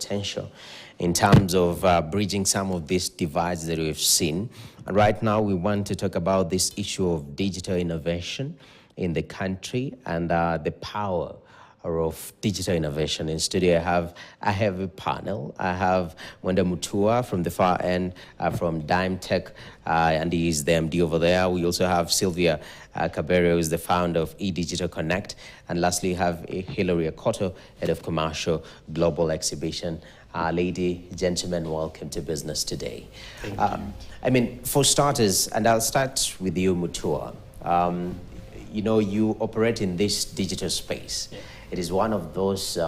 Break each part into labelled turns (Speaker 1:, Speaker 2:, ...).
Speaker 1: potential in terms of bridging some of these divides that we've seen. And right now, we want to talk about this issue of digital innovation in the country and the power of digital innovation. In studio, I have a panel. I have Wanda Mutua from the far end, from Dime Tech, and he is the MD over there. We also have Sylvia Cabero, who is the founder of eDigital Connect. And lastly, we have Hilary Akoto, head of commercial global exhibition. Lady, gentlemen, welcome to Business Today.
Speaker 2: Thank you.
Speaker 1: I mean, for starters, and I'll start with you, Mutua. You know, you operate in this digital space. Yeah. It is one of those,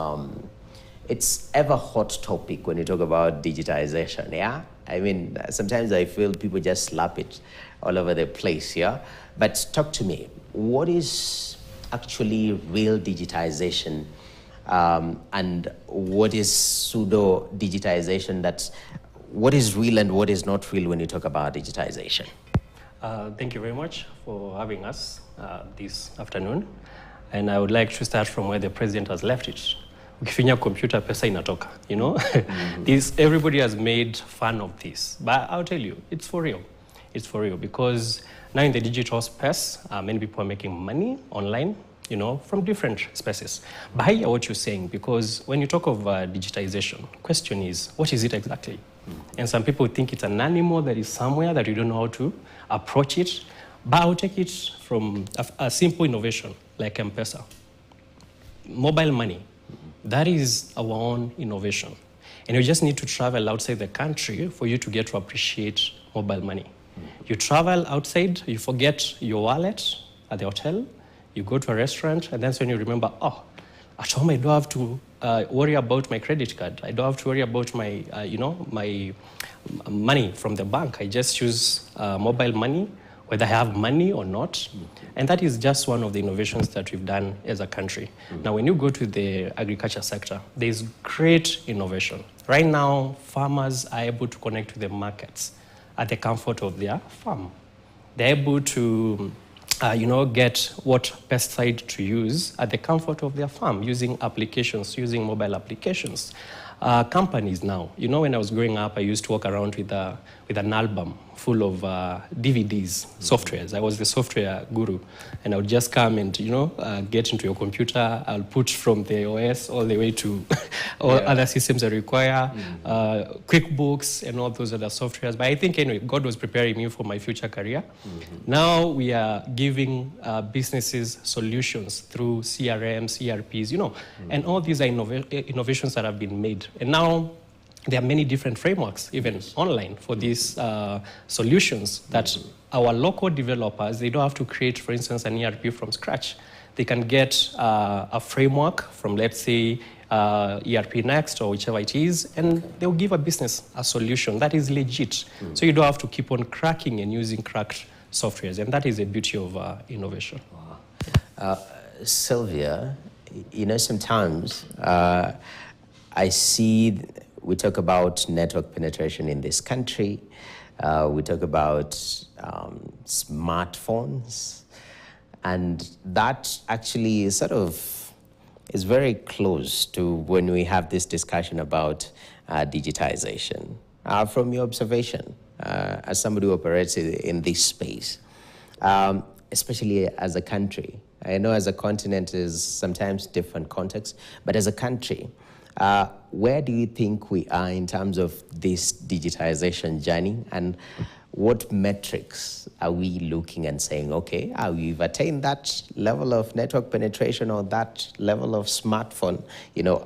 Speaker 1: it's ever hot topic when you talk about digitization, yeah? I mean, sometimes I feel people just slap it all over the place, yeah? But talk to me, what is actually real digitization and what is pseudo digitization? What is real and what is not real when you talk about digitization?
Speaker 2: Thank you very much for having us this afternoon. And I would like to start from where the president has left it. Ukifinya computer pesa inatoka, you know? Everybody has made fun of this. But I'll tell you, it's for real. It's for real because now in the digital space, many people are making money online, you know, from different spaces. But I hear what you're saying because when you talk of digitization, question is, what is it exactly? And some people think it's an animal that is somewhere that you don't know how to approach it. But I'll take it from a simple innovation like M-Pesa. Mobile money, that is our own innovation. And you just need to travel outside the country for you to get to appreciate mobile money. You travel outside, you forget your wallet at the hotel, you go to a restaurant, and that's when you remember, oh, at home I don't have to worry about my credit card. I don't have to worry about my, my money from the bank. I just use mobile money, whether I have money or not. And that is just one of the innovations that we've done as a country. Now, when you go to the agriculture sector, there's great innovation. Right now, farmers are able to connect to the markets at the comfort of their farm. They're able to get what pesticide to use at the comfort of their farm using applications, using mobile applications. Companies now, you know, when I was growing up, I used to walk around with an album full of DVDs, softwares. I was the software guru. And I would just come and, get into your computer. I'll put from the OS all the way to all other systems that require QuickBooks and all those other softwares. But I think, anyway, God was preparing me for my future career. Now we are giving businesses solutions through CRMs, ERPs, and all these are innovations that have been made. And now there are many different frameworks, even online, for these solutions that our local developers, they don't have to create, for instance, an ERP from scratch. They can get a framework from, let's say, ERP Next or whichever it is, and they'll give a business a solution that is legit. So you don't have to keep on cracking and using cracked softwares, and that is the beauty of innovation.
Speaker 1: Wow. Sylvia, sometimes I see we talk about network penetration in this country. We talk about smartphones. And that actually sort of is very close to when we have this discussion about digitization. From your observation, as somebody who operates in this space, especially as a country, I know as a continent is sometimes different context, but as a country, where do you think we are in terms of this digitization journey, and what metrics are we looking and saying, okay, we've attained that level of network penetration or that level of smartphone,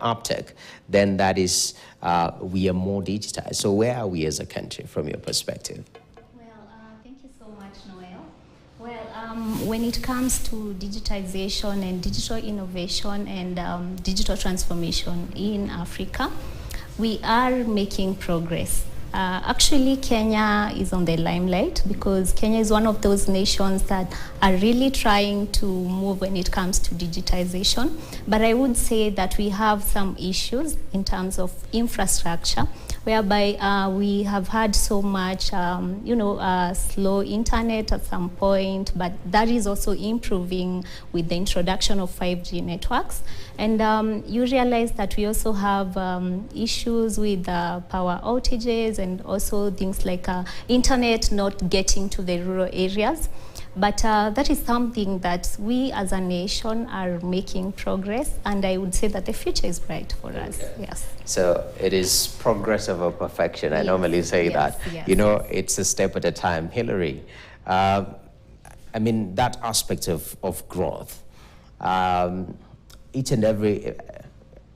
Speaker 1: uptake, then that is, we are more digitized. So where are we as a country from your perspective?
Speaker 3: Thank you so much, Noel. When it comes to digitization and digital innovation and digital transformation in Africa, we are making progress. Actually, Kenya is on the limelight because Kenya is one of those nations that are really trying to move when it comes to digitization. But I would say that we have some issues in terms of infrastructure, whereby we have had so much, slow internet at some point, but that is also improving with the introduction of 5G networks. And you realize that we also have issues with power outages and also things like internet not getting to the rural areas. But that is something that we as a nation are making progress, and I would say that the future is bright for us. Yes.
Speaker 1: So it is progress over perfection. I normally say that.
Speaker 3: Yes.
Speaker 1: It's a step at a time. Hillary, that aspect of growth, each and every,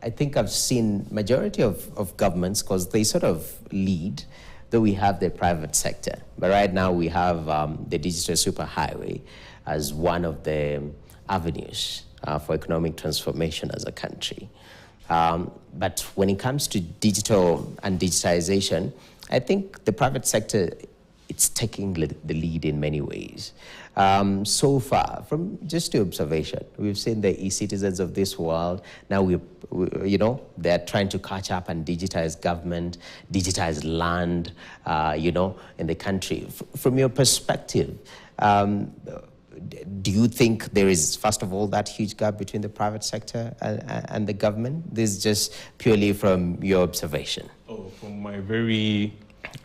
Speaker 1: I think I've seen majority of governments, because they sort of lead, though we have the private sector. But right now we have the digital superhighway as one of the avenues for economic transformation as a country. But when it comes to digital and digitization, I think the private sector, it's taking the lead in many ways. So far, from just your observation, we've seen the e-citizens of this world. Now they're trying to catch up and digitize government, digitize land, in the country. From your perspective, do you think there is, first of all, that huge gap between the private sector and the government? This is just purely from your observation.
Speaker 4: Oh, from my very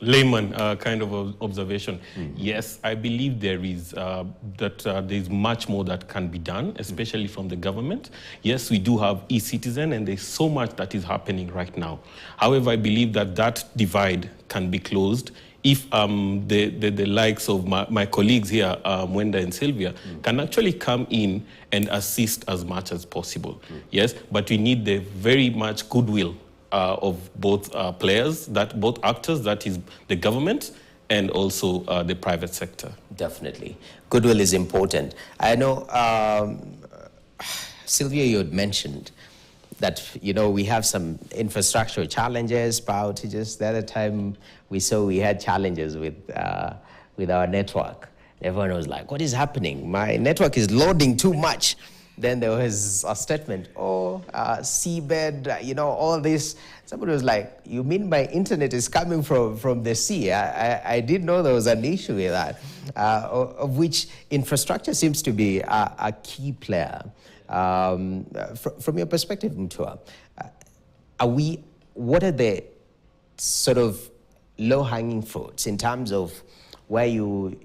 Speaker 4: layman kind of observation. Yes, I believe there is there's much more that can be done, especially from the government. Yes, we do have e-citizen, and there's so much that is happening right now. However, I believe that divide can be closed if the likes of my colleagues here, Mwenda and Sylvia, can actually come in and assist as much as possible. Yes, but we need the very much goodwill of both players, both actors, that is the government and also the private sector.
Speaker 1: Definitely. Goodwill is important. I know, Sylvia, you had mentioned that, we have some infrastructure challenges, power outages. The other time we had challenges with our network. Everyone was like, what is happening? My network is loading too much. Then there was a statement, seabed, all this. Somebody was like, you mean my internet is coming from the sea? I didn't know there was an issue with that, of which infrastructure seems to be a key player. From your perspective, Mutua, what are the sort of low-hanging fruits in terms of where you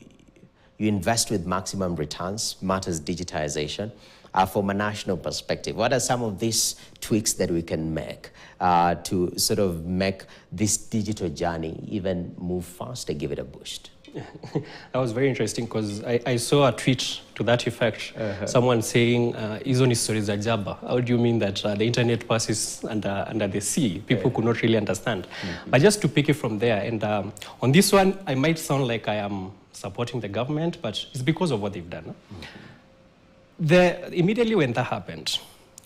Speaker 1: invest with maximum returns, matters digitization? From a national perspective, what are some of these tweaks that we can make to sort of make this digital journey even move faster, give it a boost?
Speaker 2: That was very interesting because I saw a tweet to that effect. Someone saying, "Hizo ni stories za jaba." How do you mean that the internet passes under the sea? People could not really understand. But just to pick it from there, and on this one, I might sound like I am supporting the government, but it's because of what they've done. Immediately when that happened,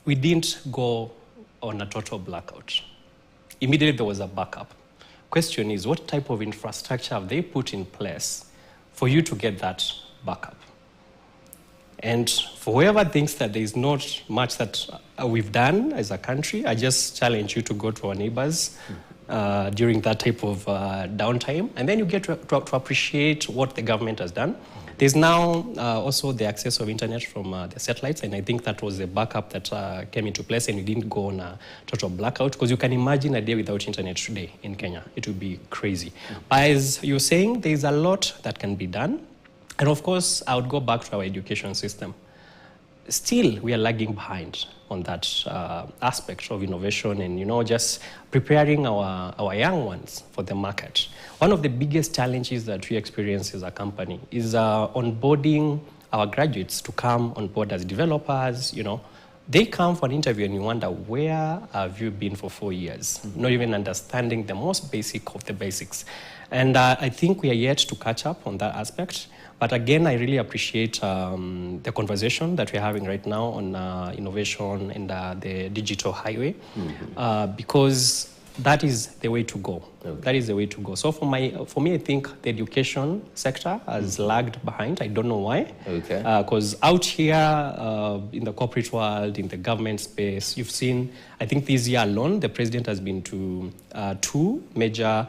Speaker 2: we didn't go on a total blackout. Immediately there was a backup. Question is, what type of infrastructure have they put in place for you to get that backup? And for whoever thinks that there is not much that we've done as a country, I just challenge you to go to our neighbors during that type of downtime, and then you get to appreciate what the government has done. There's now also the access of internet from the satellites, and I think that was the backup that came into place, and we didn't go on a total blackout, because you can imagine a day without internet today in Kenya. It would be crazy. As you're saying, there's a lot that can be done, and of course, I would go back to our education system. Still, we are lagging behind on that aspect of innovation and, just preparing our young ones for the market. One of the biggest challenges that we experience as a company is onboarding our graduates to come on board as developers. They come for an interview and you wonder, where have you been for 4 years? Not even understanding the most basic of the basics. And I think we are yet to catch up on that aspect. But again, I really appreciate the conversation that we're having right now on innovation and the digital highway, because that is the way to go.
Speaker 1: Okay.
Speaker 2: That is the way to go. So for me, I think the education sector has lagged behind. I don't know why.
Speaker 1: Okay.
Speaker 2: Because out here in the corporate world, in the government space, you've seen, I think this year alone, the president has been to 2 major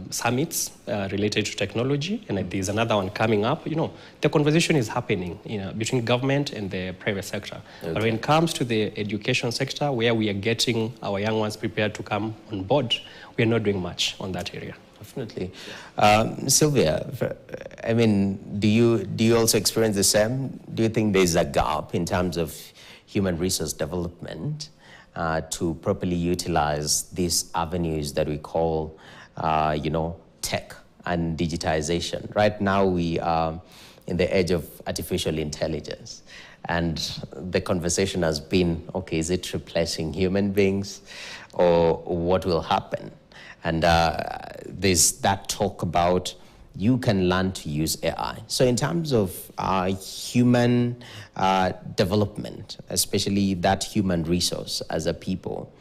Speaker 2: summits related to technology, and there's another one coming up. You know, the conversation is happening, you know, between government and the private sector.
Speaker 1: Okay.
Speaker 2: But when it comes to the education sector, where we are getting our young ones prepared to come on board, we are not doing much on that area.
Speaker 1: Definitely. Sylvia, I mean, do you also experience the same? Do you think there's a gap in terms of human resource development to properly utilize these avenues that we call, tech and digitization? Right now, we are in the age of artificial intelligence. And the conversation has been, okay, is it replacing human beings, or what will happen? And there's that talk about you can learn to use AI. So in terms of human development, especially that human resource as a people,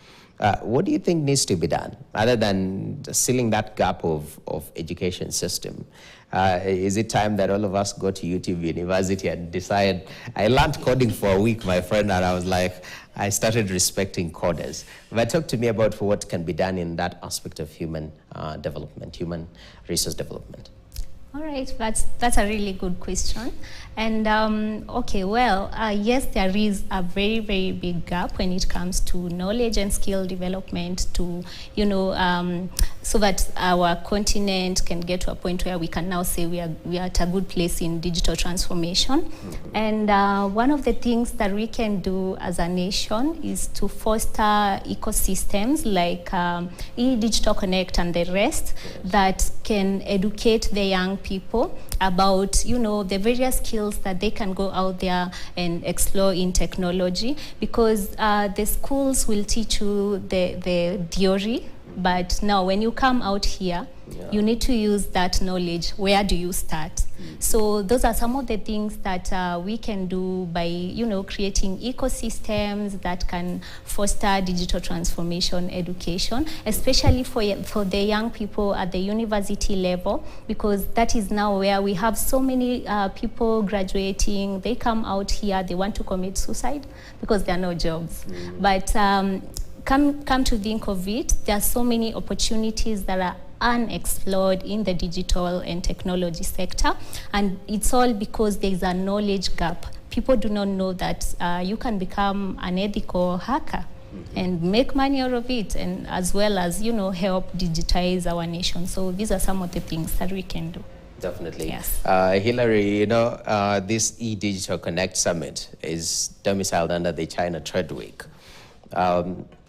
Speaker 1: what do you think needs to be done other than sealing that gap of education system? Is it time that all of us go to YouTube University and decide? I learned coding for a week, my friend, and I was like, I started respecting coders. But talk to me about what can be done in that aspect of human development, human resource development.
Speaker 3: All right, that's a really good question. And yes, there is a very, very big gap when it comes to knowledge and skill development to, so that our continent can get to a point where we can now say we are at a good place in digital transformation. Mm-hmm. And one of the things that we can do as a nation is to foster ecosystems like eDigital Connect and the rest that can educate the young people about, the various skills that they can go out there and explore in technology, because the schools will teach you the theory, but now when you come out here, you need to use that knowledge. Where do you start? So those are some of the things that we can do by, creating ecosystems that can foster digital transformation education, especially for the young people at the university level, because that is now where we have so many people graduating. They come out here, they want to commit suicide because there are no jobs. But come to think of it, there are so many opportunities that are unexplored in the digital and technology sector, and it's all because there is a knowledge gap. People do not know that you can become an ethical hacker and make money out of it, and as well as help digitize our nation. So these are some of the things that we can do.
Speaker 1: Definitely.
Speaker 3: Yes.
Speaker 1: Hillary, this eDigital Connect Summit is domiciled under the China Trade Week.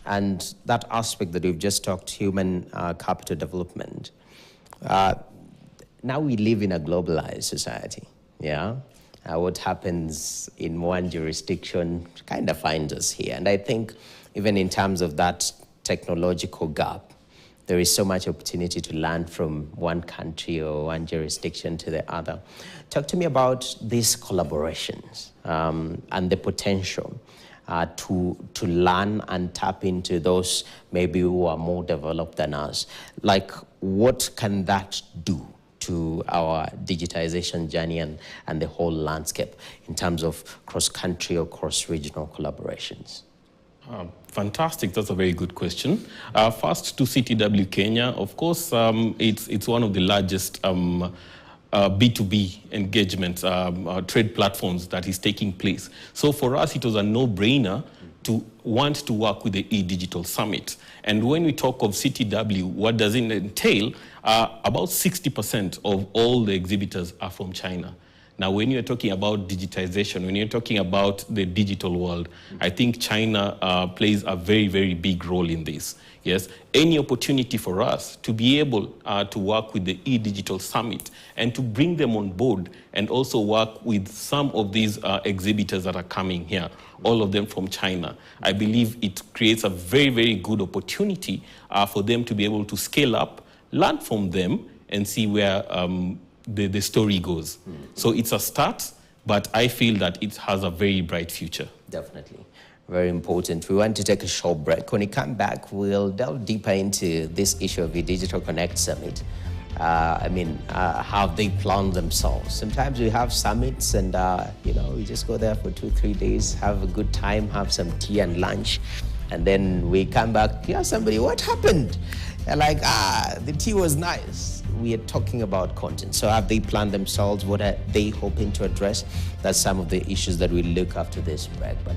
Speaker 1: And that aspect that we've just talked, human capital development, now we live in a globalized society, yeah? What happens in one jurisdiction kind of finds us here. And I think even in terms of that technological gap, there is so much opportunity to learn from one country or one jurisdiction to the other. Talk to me about these collaborations and the potential to learn and tap into those maybe who are more developed than us. Like, what can that do to our digitization journey and the whole landscape in terms of cross-country or cross-regional collaborations?
Speaker 4: Fantastic. That's a very good question. First, to CTW Kenya, of course, it's one of the largest B2B engagement trade platforms that is taking place. So for us, it was a no-brainer to want to work with the eDigital Summit. And when we talk of CTW, what does it entail? About 60% of all the exhibitors are from China. Now, when you're talking about digitization, when you're talking about the digital world, I think China plays a very, very big role in this. Yes, any opportunity for us to be able to work with the eDigital Summit and to bring them on board and also work with some of these exhibitors that are coming here, all of them from China. I believe it creates a very, very good opportunity for them to be able to scale up, learn from them, and see where the story goes. So it's a start, but I feel that it has a very bright future.
Speaker 1: Definitely. Very important. We want to take a short break. When we come back, we'll delve deeper into this issue of the Digital Connect Summit. How they plan themselves. Sometimes we have summits and, we just go there for 2-3 days, have a good time, have some tea and lunch. And then we come back, somebody, what happened? They're like, the tea was nice. We are talking about content. So have they planned themselves? What are they hoping to address? That's some of the issues that we look after this break. But